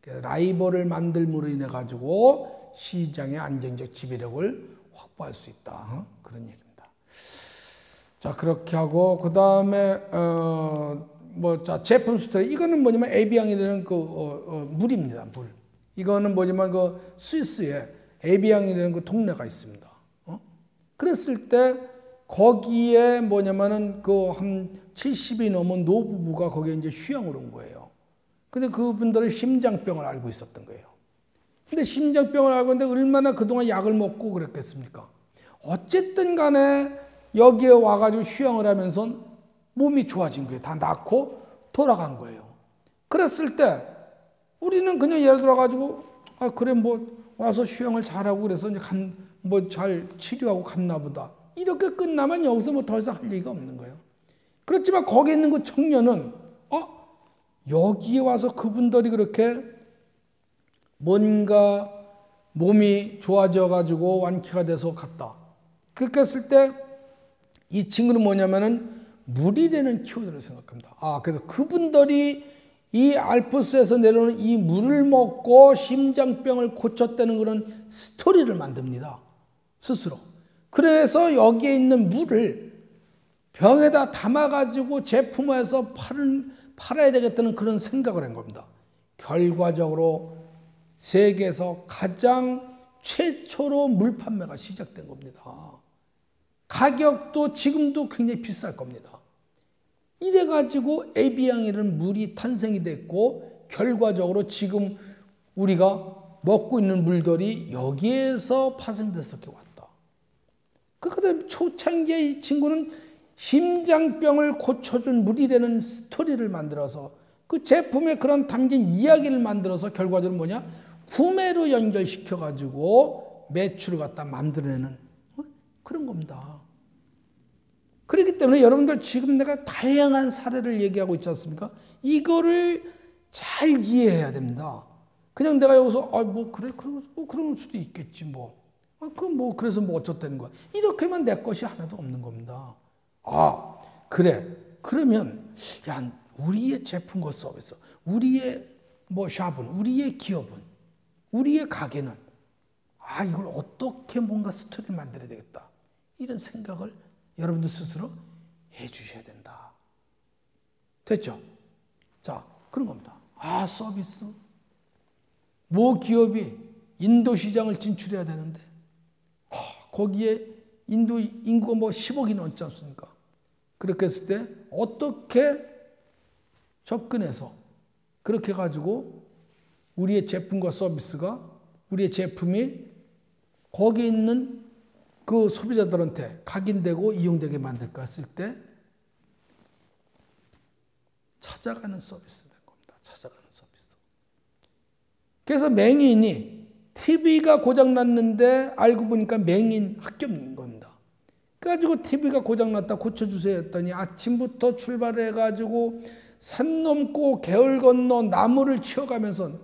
라이벌을 만들므로 인해 가지고 시장의 안정적 지배력을 확보할 수 있다. 그런 얘기입니다. 자, 그렇게 하고 그 다음에 자, 제품 스토리. 이거는 뭐냐면 에비앙이라는 물입니다. 물. 이거는 뭐냐면 스위스에 에비앙이라는 동네가 있습니다. 그랬을 때 거기에 뭐냐면은 그 한 70이 넘은 노부부가 거기에 이제 휴양을 온 거예요. 근데 그분들은 심장병을 앓고 있었던 거예요. 근데 심장병을 앓고 있는데 얼마나 그동안 약을 먹고 그랬겠습니까? 어쨌든 간에 여기에 와가지고 휴양을 하면서 몸이 좋아진 거예요. 다 낫고 돌아간 거예요. 그랬을 때 우리는 그냥 예를 들어가지고 아 그래 뭐 와서 휴양을 잘하고 그래서 이제 뭐 잘 치료하고 갔나 보다. 이렇게 끝나면 여기서 뭐 더 이상 할 얘기가 없는 거예요. 그렇지만 거기 있는 그 청년은 여기에 와서 그분들이 그렇게 뭔가 몸이 좋아져 가지고 완쾌가 돼서 갔다. 그렇게 했을 때 이 친구는 뭐냐면은 물이라는 키워드를 생각합니다. 그래서 그분들이 이 알프스에서 내려오는 이 물을 먹고 심장병을 고쳤다는 그런 스토리를 만듭니다. 스스로. 그래서 여기에 있는 물을 병에다 담아가지고 제품화해서 팔아야 되겠다는 그런 생각을 한 겁니다. 결과적으로 세계에서 가장 최초로 물 판매가 시작된 겁니다. 가격도 지금도 굉장히 비쌀 겁니다. 이래가지고 에비앙이라는 물이 탄생이 됐고 결과적으로 지금 우리가 먹고 있는 물들이 여기에서 파생돼서 이렇게 왔다. 그다음에 초창기에 이 친구는 심장병을 고쳐준 물이라는 스토리를 만들어서 그 제품에 그런 담긴 이야기를 만들어서 결과적으로 뭐냐? 구매로 연결시켜가지고 매출을 갖다 만들어내는 그런 겁니다. 그렇기 때문에 여러분들 지금 내가 다양한 사례를 얘기하고 있지 않습니까? 이거를 잘 이해해야 됩니다. 그냥 내가 여기서 뭐 그래 그럴 수도 있겠지 뭐. 그래서 뭐 어쩌다는 거야. 이렇게만 내 것이 하나도 없는 겁니다. 그래. 그러면 야 우리의 제품과 서비스, 우리의 뭐 샵은, 우리의 기업은, 우리의 가게는 이걸 어떻게 뭔가 스토리를 만들어야 되겠다. 이런 생각을 여러분들 스스로 해 주셔야 된다. 됐죠? 자, 그런 겁니다. 서비스. 모 기업이 인도 시장을 진출해야 되는데, 거기에 인도 인구가 뭐 10억이 넘지 않습니까? 그렇게 했을 때, 어떻게 접근해서, 그렇게 해가지고, 우리의 제품과 서비스가, 우리의 제품이 거기에 있는 그 소비자들한테 각인되고 이용되게 만들까 했을 때 찾아가는 서비스라는 겁니다. 찾아가는 서비스. 그래서 맹인이 TV가 고장났는데 알고 보니까 맹인 학교인 겁니다. 그래가지고 TV가 고장났다 고쳐주세요 했더니 아침부터 출발해가지고 산 넘고 개울 건너 나무를 치워가면서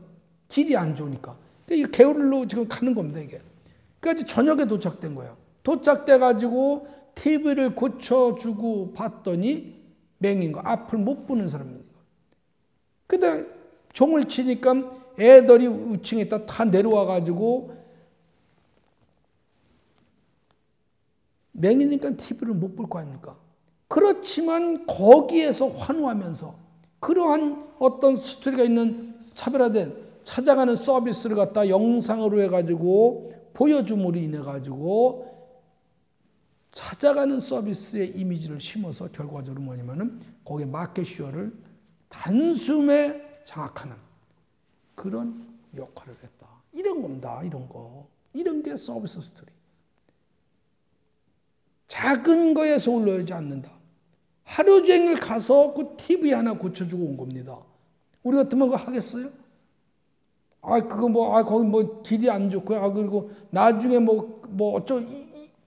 길이 안 좋으니까 이 개울로 지금 가는 겁니다. 이게. 그래가지고 저녁에 도착된 거예요. 도착돼가지고 TV를 고쳐주고 봤더니 맹인 거, 앞을 못 보는 사람입니다. 근데 종을 치니까 애들이 우층에 있다 다 내려와가지고 맹이니까 TV를 못 볼 거 아닙니까? 그렇지만 거기에서 환호하면서 그러한 어떤 스토리가 있는 차별화된 찾아가는 서비스를 갖다 영상으로 해가지고 보여줌으로 인해가지고 찾아가는 서비스의 이미지를 심어서 결과적으로 뭐냐면은 거기에 마켓 쉐어를 단숨에 장악하는 그런 역할을 했다. 이런 겁니다. 이런 거. 이런 게 서비스 스토리. 작은 거에 서울러지 않는다. 하루 종일 가서 그 TV 하나 고쳐주고 온 겁니다. 우리 같으면 그거 하겠어요? 그거 거기 뭐 길이 안 좋고요. 그리고 나중에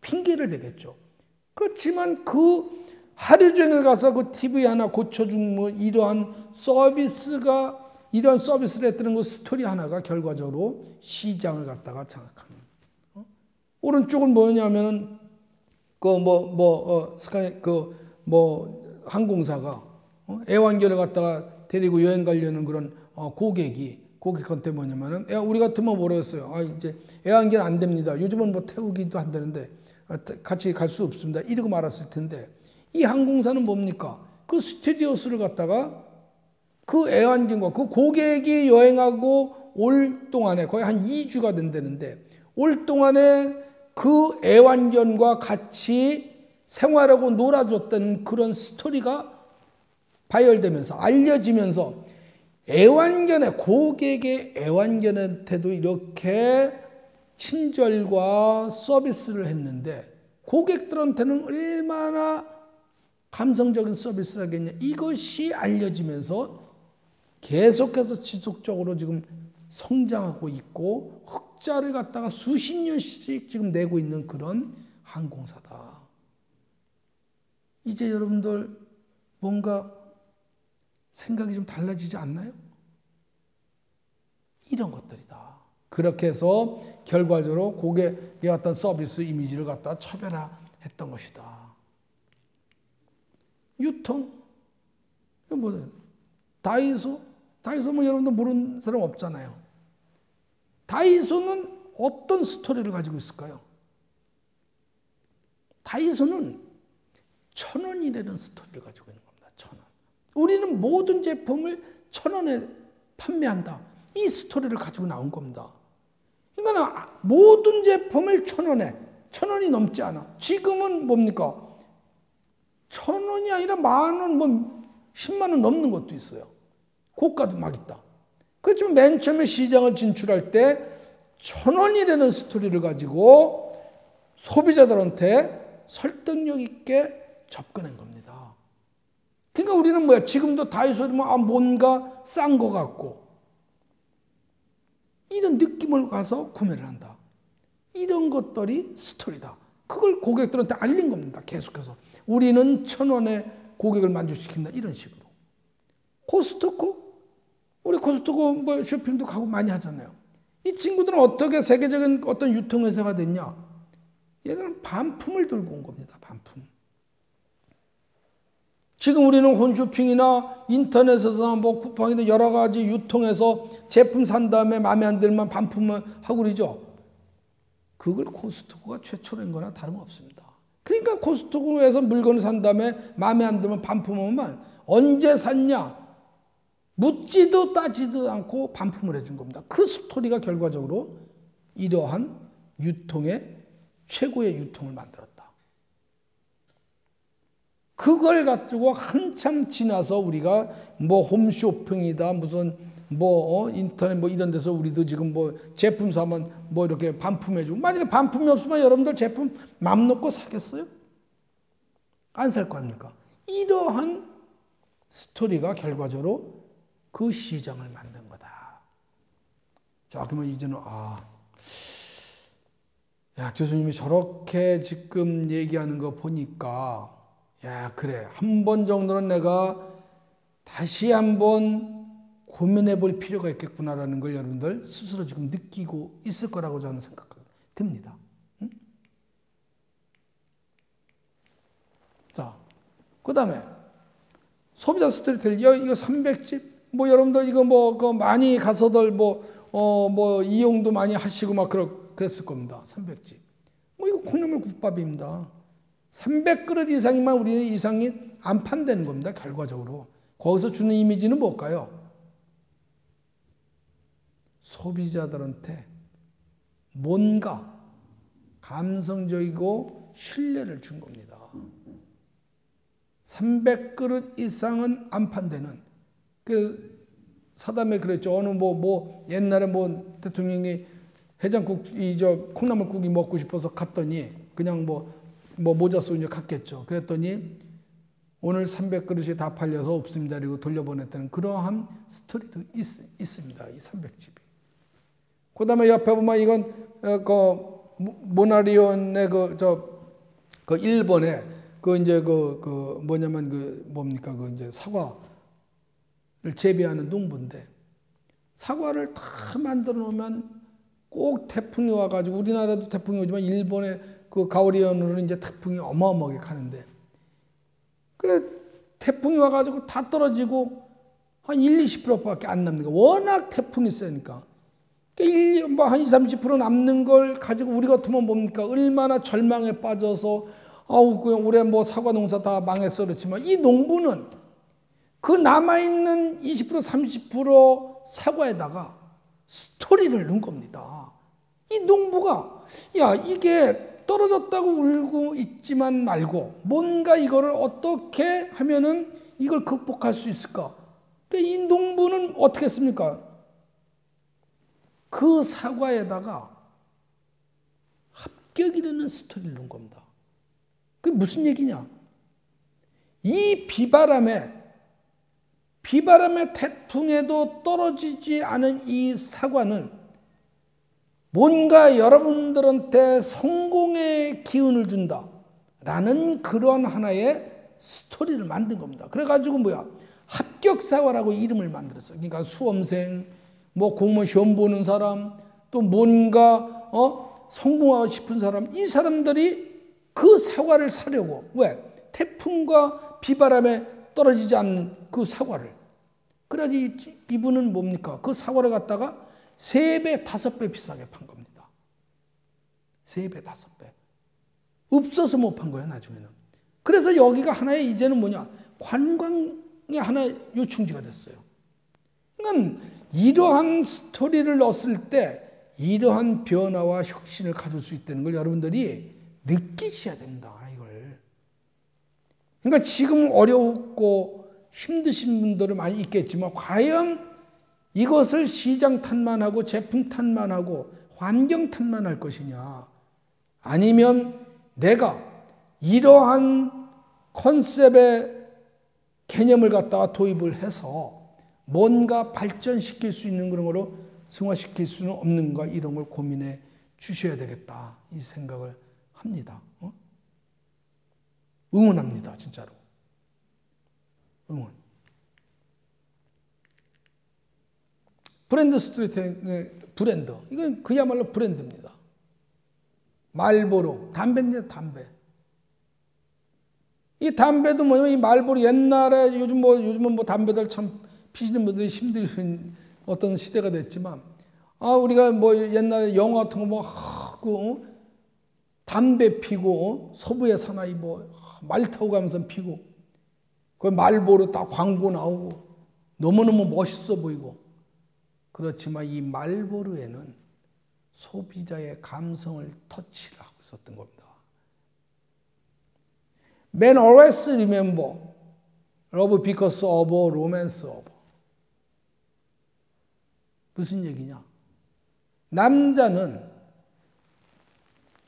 핑계를 대겠죠. 그렇지만 그 하루 종일 가서 그 TV 하나 고쳐준 이러한 서비스를 했다는 그 스토리 하나가 결과적으로 시장을 갖다가 장악하는. 오른쪽은 뭐냐면은 항공사가 애완견을 갖다가 데리고 여행 가려는 그런 고객한테 뭐냐면은 우리 같으면 뭐라겠어요? 이제 애완견 안 됩니다. 요즘은 뭐 태우기도 한다는데 같이 갈 수 없습니다. 이러고 말았을 텐데 이 항공사는 뭡니까? 그 스튜디오스를 갖다가 그 애완견과 그 고객이 여행하고 올 동안에 거의 한 2주가 된다는데 올 동안에 그 애완견과 같이 생활하고 놀아줬던 그런 스토리가 발열되면서 알려지면서 고객의 애완견한테도 이렇게 친절과 서비스를 했는데 고객들한테는 얼마나 감성적인 서비스를 하겠냐. 이것이 알려지면서 계속해서 지속적으로 지금 성장하고 있고 흑자를 갖다가 수십 년씩 지금 내고 있는 그런 항공사다. 이제 여러분들 뭔가 생각이 좀 달라지지 않나요? 이런 것들이다. 그렇게 해서 결과적으로 고객의 어떤 서비스 이미지를 갖다 차별화했던 것이다. 유통? 이거 뭐예요? 다이소 뭐 여러분들 모르는 사람 없잖아요. 다이소는 어떤 스토리를 가지고 있을까요? 다이소는 1,000원이라는 스토리를 가지고 있는 겁니다. 1,000원. 우리는 모든 제품을 1,000원에 판매한다. 이 스토리를 가지고 나온 겁니다. 그러니까 모든 제품을 1,000원에, 1,000원이 넘지 않아. 지금은 뭡니까? 1,000원이 아니라 10,000원, 뭐 10만 원 넘는 것도 있어요. 고가도 막 있다. 그렇지만 맨 처음에 시장을 진출할 때 1,000원이라는 스토리를 가지고 소비자들한테 설득력 있게 접근한 겁니다. 그러니까 우리는 뭐야? 지금도 다이소면 뭔가 싼 거 같고 이런 느낌을 가서 구매를 한다. 이런 것들이 스토리다. 그걸 고객들한테 알린 겁니다. 계속해서. 우리는 1,000원에 고객을 만족시킨다. 이런 식으로. 코스트코? 우리 코스트코 뭐 쇼핑도 가고 많이 하잖아요. 이 친구들은 어떻게 세계적인 어떤 유통회사가 됐냐? 얘들은 반품을 들고 온 겁니다. 반품. 지금 우리는 홈쇼핑이나 인터넷에서나 뭐 쿠팡이나 여러 가지 유통해서 제품 산 다음에 마음에 안 들면 반품을 하고 그러죠. 그걸 코스트코가 최초로 한 거나 다름없습니다. 그러니까 코스트코에서 물건을 산 다음에 마음에 안 들면 반품하면 언제 샀냐? 묻지도 따지도 않고 반품을 해준 겁니다. 그 스토리가 결과적으로 이러한 유통의 최고의 유통을 만들었다. 그걸 가지고 한참 지나서 우리가 뭐 홈쇼핑이다 무슨 뭐 인터넷 뭐 이런 데서 우리도 지금 뭐 제품 사면 뭐 이렇게 반품해주고 만약에 반품이 없으면 여러분들 제품 맘 놓고 사겠어요? 안 살 거 아닙니까? 이러한 스토리가 결과적으로 그 시장을 만든 거다. 자, 그러면 이제는 야, 교수님이 저렇게 지금 얘기하는 거 보니까 야, 그래. 한 번 정도는 내가 다시 한번 고민해 볼 필요가 있겠구나라는 걸 여러분들 스스로 지금 느끼고 있을 거라고 저는 생각됩니다. 응? 자, 그 다음에 소비자 스토리텔링. 이거 300집? 뭐 여러분들 이거 뭐 많이 가서들 뭐 이용도 많이 하시고 막 그랬을 겁니다. 300집. 뭐 이거 콩나물 국밥입니다. 300그릇 이상이면 우리는 이상이 안 판다는 겁니다. 결과적으로. 거기서 주는 이미지는 뭘까요? 소비자들한테 뭔가 감성적이고 신뢰를 준 겁니다. 300그릇 이상은 안 판다는 그 사담에 그랬죠. 어느 옛날에 대통령이 해장국 콩나물국이 먹고 싶어서 갔더니 그냥 모자 쓰고 이제 갔겠죠. 그랬더니 오늘 300그릇이 다 팔려서 없습니다. 그리고 돌려보냈다는 그러한 스토리도 있습니다. 이 300집이. 그 다음에 옆에 보면 이건 모나리온의 일본에 이제 사과를 재배하는 농부인데 사과를 다 만들어 놓으면 꼭 태풍이 와가지고 우리나라도 태풍이 오지만 일본의 그 가오리현으로는 이제 태풍이 어마어마하게 가는데 그 태풍이 와가지고 다 떨어지고 한 20%밖에 안 남는 거예요. 워낙 태풍이 세니까. 그러니까 한 20-30% 남는 걸 가지고 우리 같으면 뭡니까? 얼마나 절망에 빠져서 그냥 올해 사과 농사 다 망했어 그렇지만 이 농부는 그 남아있는 20% 30% 사과에다가 스토리를 넣은 겁니다. 이 농부가 이게 떨어졌다고 울고 있지만 말고 뭔가 이거를 어떻게 하면은 이걸 극복할 수 있을까? 그러니까 이 농부는 어떻게 했습니까? 그 사과에다가 합격이라는 스토리를 넣은 겁니다. 그게 무슨 얘기냐? 이 비바람에 태풍에도 떨어지지 않은 이 사과는 뭔가 여러분들한테 성공의 기운을 준다라는 그런 하나의 스토리를 만든 겁니다. 그래가지고 뭐야? 합격사과라고 이름을 만들었어요. 그러니까 수험생, 뭐 공무원 시험 보는 사람, 또 뭔가 성공하고 싶은 사람, 이 사람들이 그 사과를 사려고. 왜? 태풍과 비바람에 떨어지지 않는 그 사과를. 그래야지 이분은 뭡니까? 그 사과를 갖다가 3배, 5배 비싸게 판 겁니다. 3배, 5배. 없어서 못 판 거야, 나중에는. 그래서 여기가 하나의 이제는 뭐냐? 관광의 하나의 요충지가 됐어요. 그러니까 이러한 스토리를 넣었을 때 이러한 변화와 혁신을 가질 수 있다는 걸 여러분들이 느끼셔야 됩니다. 이걸. 그러니까 지금 어렵고 힘드신 분들은 많이 있겠지만 과연 이것을 시장 탓만하고 제품 탓만하고 환경 탓만할 것이냐, 아니면 내가 이러한 컨셉의 개념을 갖다가 도입을 해서 뭔가 발전시킬 수 있는 그런 거로 승화시킬 수는 없는가, 이런 걸 고민해 주셔야 되겠다, 이 생각을 합니다. 응원합니다, 진짜로. 응원. 브랜드 스토리텔링, 브랜드. 이건 그야말로 브랜드입니다. 말보로, 담배입니다, 담배. 이 담배도 뭐냐면 이 말보로 옛날에 요즘은 뭐 담배들 참 피시는 분들이 힘드신 어떤 시대가 됐지만, 우리가 뭐 옛날에 영화 같은 거 담배 피고 서부의 사나이 말 타고 가면서 피고 그 말보로 딱 광고 나오고 너무너무 멋있어 보이고. 그렇지만 이 말보로에는 소비자의 감성을 터치를 하고 있었던 겁니다. Men always remember love because of romance of. 무슨 얘기냐? 남자는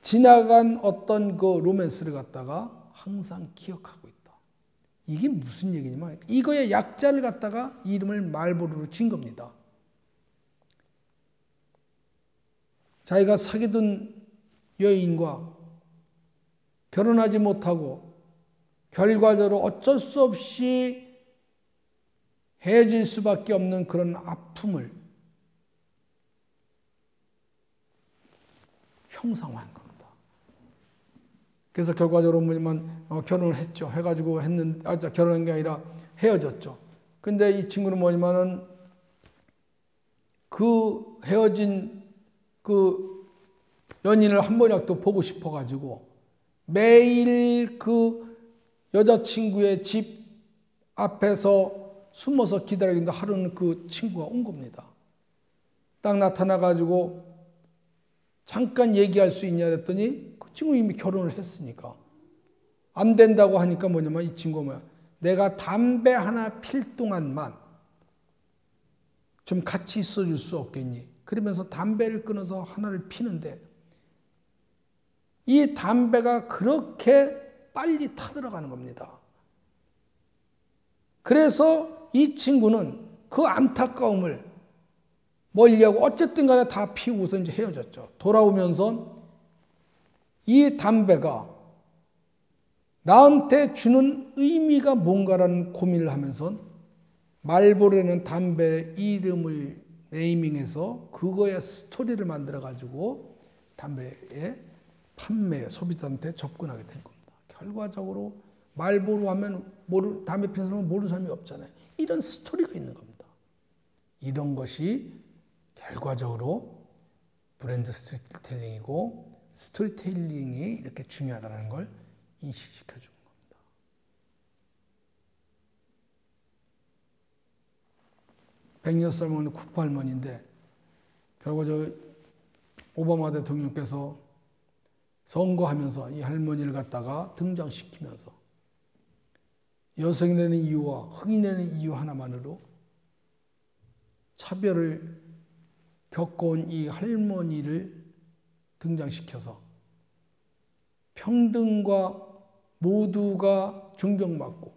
지나간 어떤 그 로맨스를 갖다가 항상 기억하고 있다. 이게 무슨 얘기냐면 이거의 약자를 갖다가 이름을 말보로로 진 겁니다. 자기가 사귀던 여인과 결혼하지 못하고 결과적으로 어쩔 수 없이 헤어질 수밖에 없는 그런 아픔을 형상화한 겁니다. 그래서 결과적으로 뭐냐면 결혼을 했죠. 해가지고 결혼한 게 아니라 헤어졌죠. 근데 이 친구는 뭐냐면은 그 헤어진 그 연인을 한 번이라도 보고 싶어가지고 매일 그 여자친구의 집 앞에서 숨어서 기다리는데 하루는 그 친구가 온 겁니다. 딱 나타나가지고 잠깐 얘기할 수 있냐 그랬더니 그 친구 이미 결혼을 했으니까 안 된다고 하니까 뭐냐면 이 친구가 내가 담배 하나 필 동안만 좀 같이 있어줄 수 없겠니? 그러면서 담배를 끊어서 하나를 피는데 이 담배가 그렇게 빨리 타들어가는 겁니다. 그래서 이 친구는 그 안타까움을 멀리하고 어쨌든 간에 다 피우고서 이제 헤어졌죠. 돌아오면서 이 담배가 나한테 주는 의미가 뭔가라는 고민을 하면서 말보로는 담배 이름을 네이밍해서 그거의 스토리를 만들어가지고 담배의 판매, 소비자한테 접근하게 된 겁니다. 결과적으로 말보로 하면 담배 피는 사람은 모르는 사람이 없잖아요. 이런 스토리가 있는 겁니다. 이런 것이 결과적으로 브랜드 스토리텔링이고 스토리텔링이 이렇게 중요하다는 걸 인식시켜 주는 겁니다. 백여살 먹는 쿠파 할머니인데 결과적으로 오바마 대통령께서 선거하면서 이 할머니를 갖다가 등장시키면서 여성이라는 이유와 흑인이라는 이유 하나만으로 차별을 겪어온 이 할머니를 등장시켜서 평등과 모두가 존경받고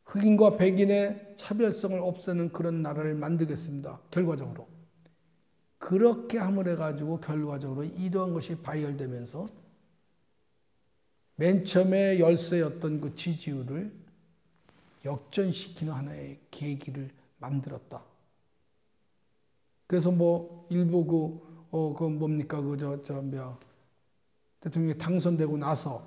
흑인과 백인의 차별성을 없애는 그런 나라를 만들겠습니다. 결과적으로. 그렇게 함을 해가지고 결과적으로 이러한 것이 발열되면서 맨 처음에 열세였던 그 지지율을 역전시키는 하나의 계기를 만들었다. 그래서 뭐 일부 그 뭡니까 대통령이 당선되고 나서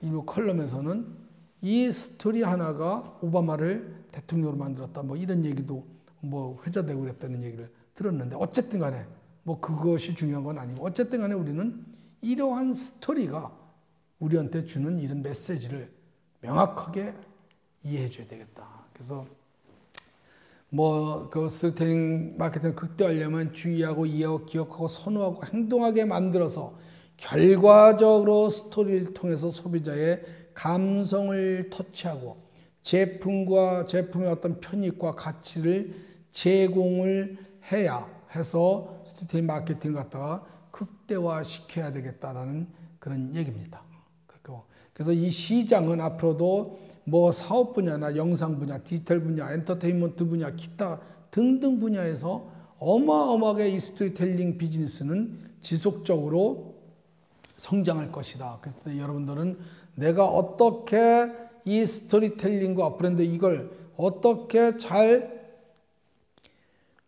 일부 컬럼에서는 이 스토리 하나가 오바마를 대통령으로 만들었다. 뭐 이런 얘기도 뭐 회자되고 그랬다는 얘기를 들었는데 어쨌든 간에 뭐 그것이 중요한 건 아니고 어쨌든 간에 우리는 이러한 스토리가 우리한테 주는 이런 메시지를 명확하게 이해해 줘야 되겠다. 그래서 뭐 그 스토리텔링 마케팅을 극대화하려면 주의하고 이해하고 기억하고 선호하고 행동하게 만들어서 결과적으로 스토리를 통해서 소비자의 감성을 터치하고 제품과 제품의 어떤 편익과 가치를 제공을 해야 해서 스토리텔링 마케팅을 갖다가 극대화시켜야 되겠다라는 그런 얘기입니다. 그래서 이 시장은 앞으로도 뭐 사업 분야나 영상 분야, 디지털 분야, 엔터테인먼트 분야, 기타 등등 분야에서 어마어마하게 이 스토리텔링 비즈니스는 지속적으로 성장할 것이다. 그래서 여러분들은 내가 어떻게 이 스토리텔링과 브랜드 이걸 어떻게 잘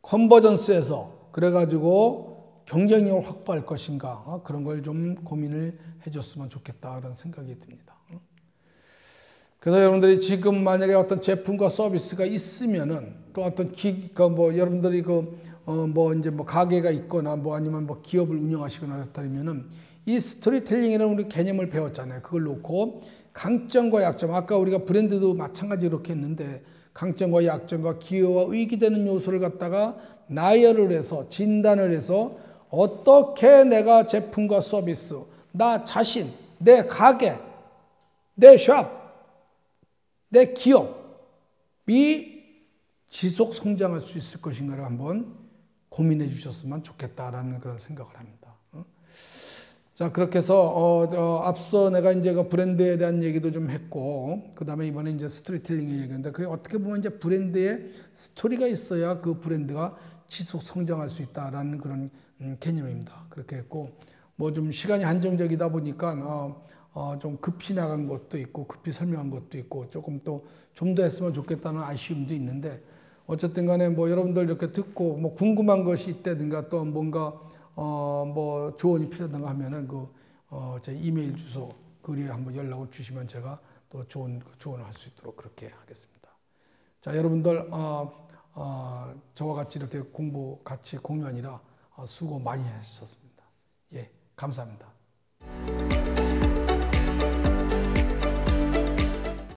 컨버전스해서 그래가지고 경쟁력을 확보할 것인가 그런 걸 좀 고민을 해줬으면 좋겠다 그런 생각이 듭니다. 그래서 여러분들이 지금 만약에 어떤 제품과 서비스가 있으면은 또 어떤 뭐 여러분들이 뭐 이제 뭐 가게가 있거나 뭐 아니면 뭐 기업을 운영하시거나 그렇다면은 이 스토리텔링이라는 우리 개념을 배웠잖아요. 그걸 놓고 강점과 약점, 아까 우리가 브랜드도 마찬가지로 이렇게 했는데 강점과 약점과 기여와 위기되는 요소를 갖다가 나열을 해서 진단을 해서 어떻게 내가 제품과 서비스, 나 자신, 내 가게, 내 샵, 내 기업이 지속 성장할 수 있을 것인가를 한번 고민해 주셨으면 좋겠다라는 그런 생각을 합니다. 자, 그렇게 해서 앞서 내가 이제 그 브랜드에 대한 얘기도 좀 했고, 그 다음에 이번에 이제 스토리텔링 얘기했는데, 그게 어떻게 보면 이제 브랜드에 스토리가 있어야 그 브랜드가 지속 성장할 수 있다라는 그런 개념입니다. 그렇게 했고, 뭐 좀 시간이 한정적이다 보니까 좀 급히 나간 것도 있고, 급히 설명한 것도 있고, 조금 또 좀 더 했으면 좋겠다는 아쉬움도 있는데, 어쨌든 간에 뭐 여러분들 이렇게 듣고 뭐 궁금한 것이 있다든가 또 뭔가 뭐 조언이 필요하다고 하면은 제 이메일 주소 글에 한번 연락을 주시면 제가 또 조언을 할 수 있도록 그렇게 하겠습니다. 자, 여러분들 저와 같이 이렇게 공부 같이 공유하니라 수고 많이 하셨습니다. 예, 감사합니다.